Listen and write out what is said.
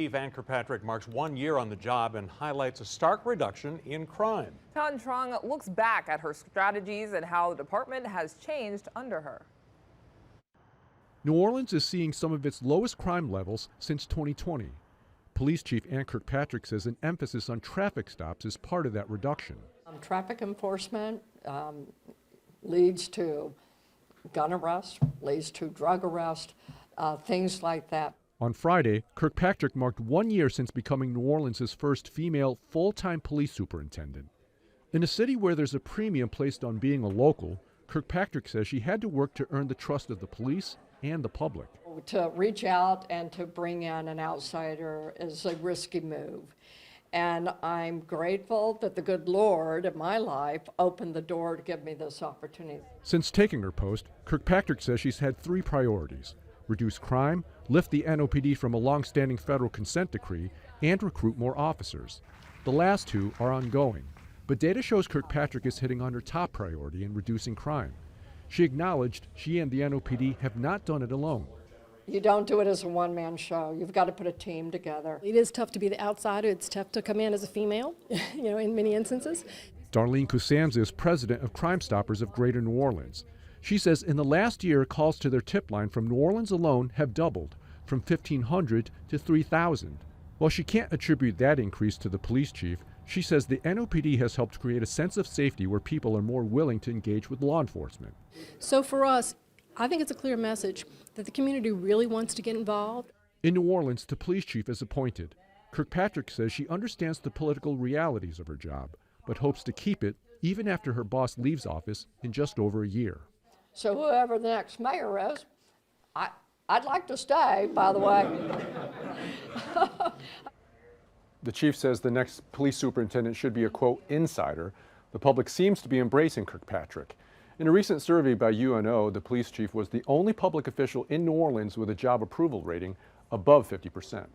Chief Anne Kirkpatrick marks 1 year on the job and highlights a stark reduction in crime. Tan Trong looks back at her strategies and how the department has changed under her. New Orleans is seeing some of its lowest crime levels since 2020. Police Chief Anne Kirkpatrick says an emphasis on traffic stops is part of that reduction. Traffic enforcement leads to gun arrest, leads to drug arrest, things like that. On Friday, Kirkpatrick marked 1 year since becoming New Orleans' first female full-time police superintendent. In a city where there's a premium placed on being a local, Kirkpatrick says she had to work to earn the trust of the police and the public. To reach out and to bring in an outsider is a risky move. And I'm grateful that the good Lord in my life opened the door to give me this opportunity. Since taking her post, Kirkpatrick says she's had 3 priorities: reduce crime, lift the NOPD from a long-standing federal consent decree, and recruit more officers. The last 2 are ongoing, but data shows Kirkpatrick is hitting on her top priority in reducing crime. She acknowledged she and the NOPD have not done it alone. You don't do it as a one-man show. You've got to put a team together. It is tough to be the outsider. It's tough to come in as a female, in many instances. Darlene Costanza is president of Crime Stoppers of Greater New Orleans. She says in the last year, calls to their tip line from New Orleans alone have doubled, from 1,500 to 3,000. While she can't attribute that increase to the police chief, she says the NOPD has helped create a sense of safety where people are more willing to engage with law enforcement. So for us, I think it's a clear message that the community really wants to get involved. In New Orleans, the police chief is appointed. Kirkpatrick says she understands the political realities of her job, but hopes to keep it even after her boss leaves office in just over a year. So whoever the next mayor is, I'd like to stay, by the way. The chief says the next police superintendent should be a, quote, insider. The public seems to be embracing Kirkpatrick. In a recent survey by UNO, the police chief was the only public official in New Orleans with a job approval rating above 50%.